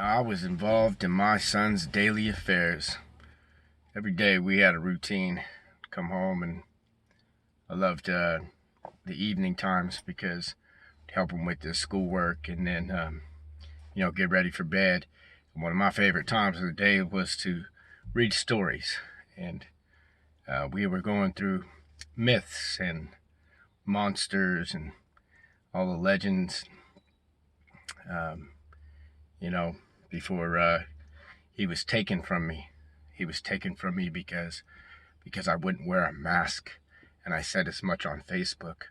I was involved in my son's daily affairs. Every day we had a routine. Come home, and I loved the evening times because to help him with his schoolwork and then get ready for bed. And one of my favorite times of the day was to read stories, and we were going through myths and monsters and all the legends. Um, you know, before he was taken from me. He was taken from me because I wouldn't wear a mask, and I said as much on Facebook.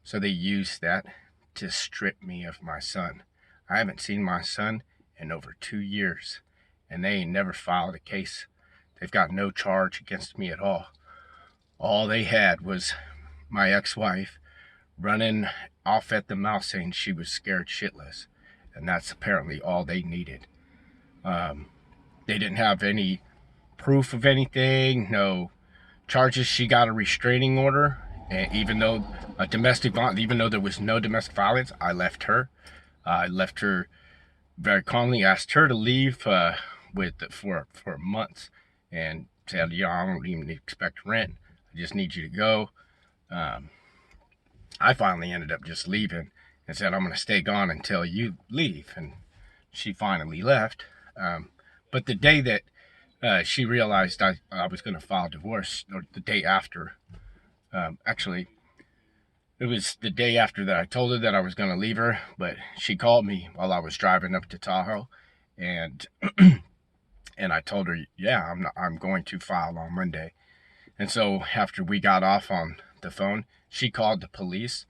So they used that to strip me of my son. I haven't seen my son in over 2 years, and they ain't never filed a case. They've got no charge against me at all. All they had was my ex-wife running off at the mouth saying she was scared shitless, and that's apparently all they needed. Um, they didn't have any proof of anything, no charges. She got a restraining order, and even though even though there was no domestic violence, I left her. I left her very calmly, asked her to leave for months, and said, "Yeah, I don't even expect rent. I just need you to go." Um, I finally ended up just leaving and said, "I'm going to stay gone until you leave," and she finally left. But the day that she realized I was going to file divorce, or the day after, actually, it was the day after that I told her that I was going to leave her, but she called me while I was driving up to Tahoe, and and I told her, yeah, I'm going to file on Monday. And so after we got off on the phone, she called the police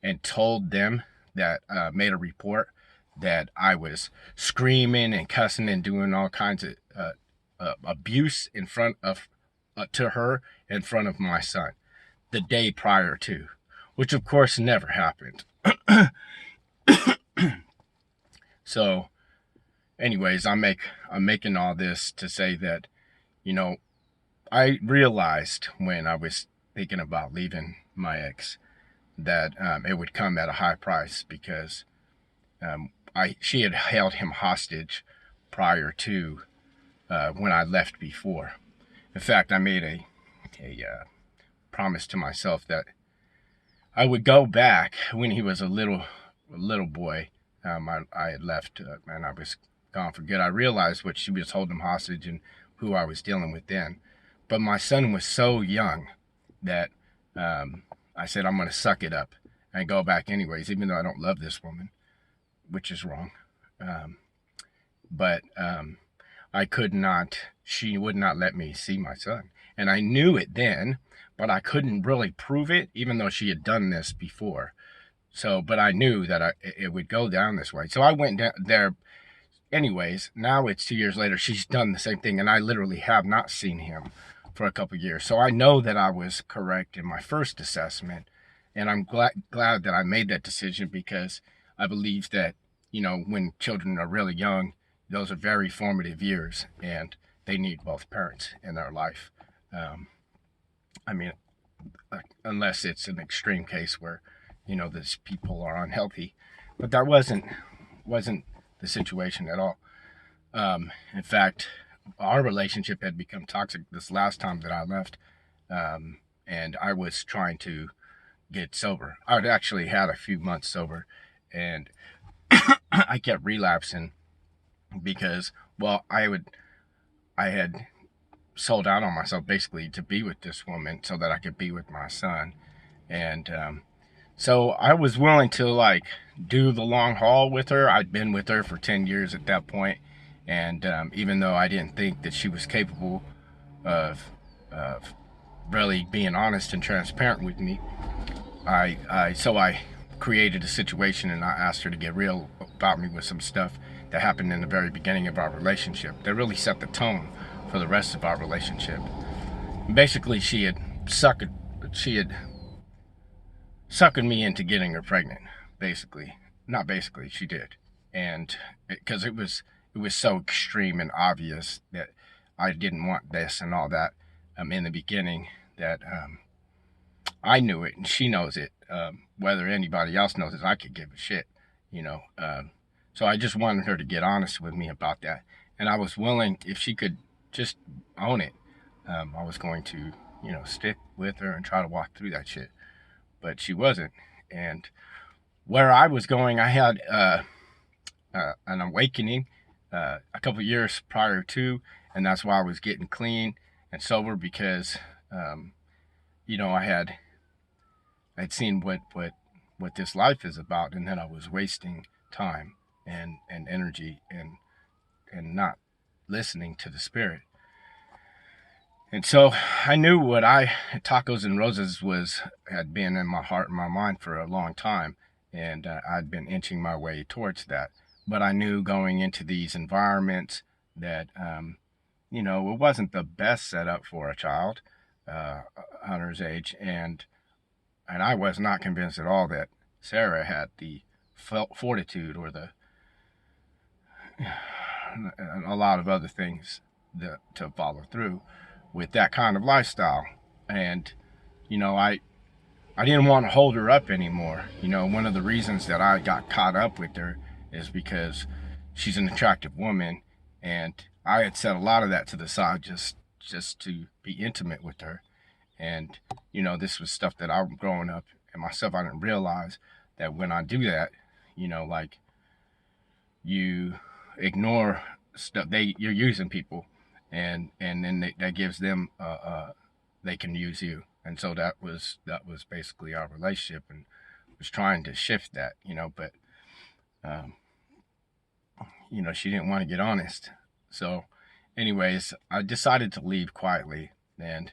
and told them that made a report that I was screaming and cussing and doing all kinds of abuse in front of to her in front of my son the day prior to, which of course never happened. So, anyways, I'm making all this to say that you know I realized when I was thinking about leaving my ex that it would come at a high price because she had held him hostage prior to when I left before. In fact, I made a promise to myself that I would go back when he was a little boy. I had left and I was gone for good. I realized what she was holding him hostage and who I was dealing with then. But my son was so young that I said I'm going to suck it up and go back anyways, even though I don't love this woman, which is wrong. Um, but I could not. She would not let me see my son, and I knew it then, but I couldn't really prove it, even though she had done this before. So, but I knew that it would go down this way. So I went down there anyways. Now it's 2 years later. She's done the same thing, and I literally have not seen him for a couple of years. So I know that I was correct in my first assessment, and I'm glad that I made that decision because I believe that when children are really young, those are very formative years, and they need both parents in their life. Um, I mean, unless it's an extreme case where these people are unhealthy, but that wasn't the situation at all. In fact, our relationship had become toxic this last time that I left, and I was trying to get sober. I'd actually had a few months sober, and I kept relapsing because, well, I had sold out on myself basically to be with this woman so that I could be with my son, and so I was willing to do the long haul with her. I'd been with her for 10 years at that point, and even though I didn't think that she was capable of really being honest and transparent with me, I created a situation and I asked her to get real about me with some stuff that happened in the very beginning of our relationship that really set the tone for the rest of our relationship. Basically, she had suckered me into getting her pregnant. Basically, not basically, she did, and because it was so extreme and obvious that I didn't want this and all that in the beginning that I knew it and she knows it. Whether anybody else knows it, I could give a shit, you know. So I just wanted her to get honest with me about that. And I was willing, if she could just own it, I was going to, stick with her and try to walk through that shit. But she wasn't. And where I was going, I had an awakening a couple years prior to, and that's why I was getting clean and sober because, I'd seen what this life is about, and then I was wasting time and energy and not listening to the spirit. And so I knew what Tacos and Roses had been in my heart and my mind for a long time, and I'd been inching my way towards that. But I knew going into these environments that, it wasn't the best setup for a child, Hunter's age, and I was not convinced at all that Sarah had the fortitude or a lot of other things to follow through with that kind of lifestyle. And, I didn't want to hold her up anymore. One of the reasons that I got caught up with her is because she's an attractive woman, and I had set a lot of that to the side just to be intimate with her. And, this was stuff that I'm growing up and myself, I didn't realize that when I do that, like you ignore stuff, you're using people, and then that gives them, they can use you. And so that was basically our relationship, and was trying to shift that, but, she didn't want to get honest. So anyways, I decided to leave quietly, and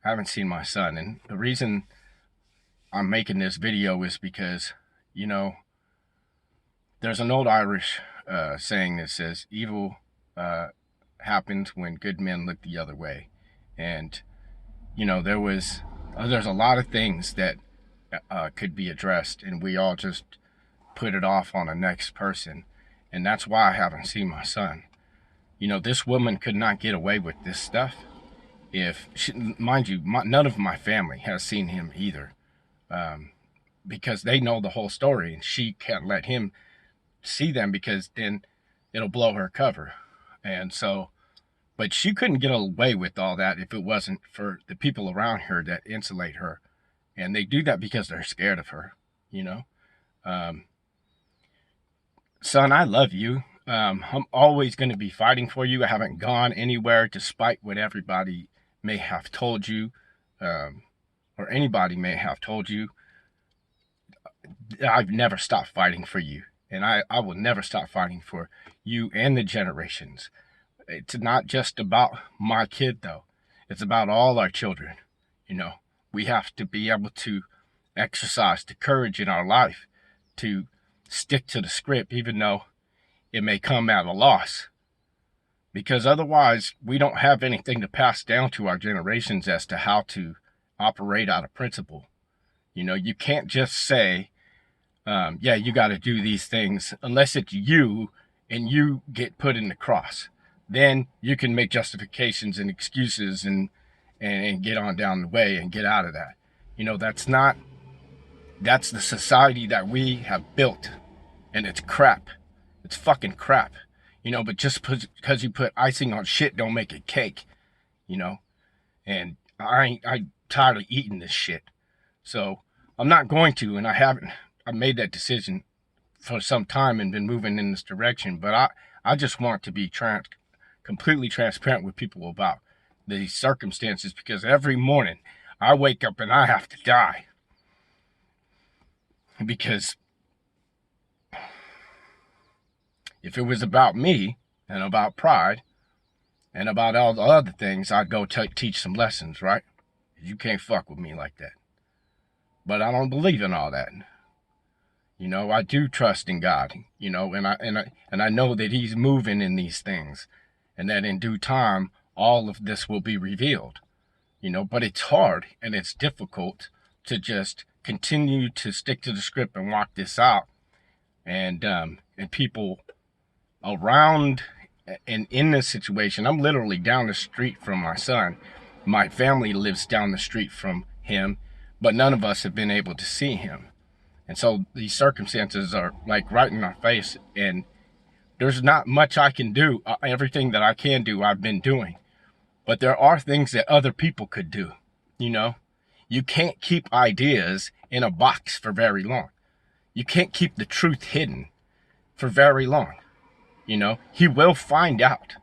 I haven't seen my son. And the reason I'm making this video is because, there's an old Irish saying that says, evil happens when good men look the other way. And, there's a lot of things that could be addressed, and we all just put it off on the next person. And that's why I haven't seen my son. This woman could not get away with this stuff if she, mind you, none of my family has seen him either, because they know the whole story, and she can't let him see them because then it'll blow her cover. And so, but she couldn't get away with all that if it wasn't for the people around her that insulate her, and they do that because they're scared of her. Son, I love you. I'm always going to be fighting for you. I haven't gone anywhere despite what everybody may have told you, or anybody may have told you. I've never stopped fighting for you, and I will never stop fighting for you and the generations. It's not just about my kid, though. It's about all our children. We have to be able to exercise the courage in our life to stick to the script, even though it may come at a loss. Because otherwise, we don't have anything to pass down to our generations as to how to operate out of principle. You can't just say, you got to do these things unless it's you and you get put in the cross. Then you can make justifications and excuses and get on down the way and get out of that. That's the society that we have built, and it's crap. It's fucking crap. But just because you put icing on shit don't make it cake, and I'm tired of eating this shit. So I'm not going to, and I made that decision for some time and been moving in this direction, but I just want to be completely transparent with people about these circumstances, because every morning I wake up and I have to die. Because if it was about me and about pride and about all the other things, I'd go teach some lessons, right? You can't fuck with me like that. But I don't believe in all that. I do trust in God, and I know that He's moving in these things, and that in due time, all of this will be revealed, but it's hard and it's difficult to just continue to stick to the script and walk this out. And people around and in this situation, I'm literally down the street from my son. My family lives down the street from him, but none of us have been able to see him. And so these circumstances are like right in our face, and There's not much I can do. Everything that I can do, I've been doing. But there are things that other people could do, you know? You can't keep ideas in a box for very long. You can't keep the truth hidden for very long, you know? He will find out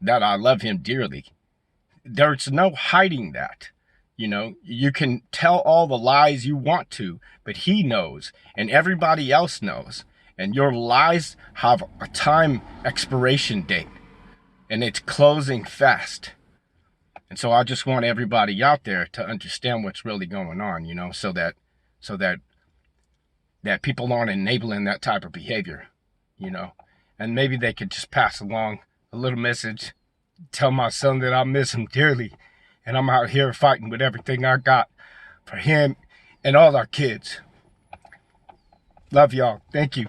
that I love him dearly. There's no hiding that. You know, you can tell all the lies you want to, but he knows, and everybody else knows. And your lies have a time expiration date, and it's closing fast. And so I just want everybody out there to understand what's really going on, you know, so that people aren't enabling that type of behavior, you know. And maybe they could just pass along a little message, tell my son that I miss him dearly, and I'm out here fighting with everything I got for him and all our kids. Love y'all. Thank you.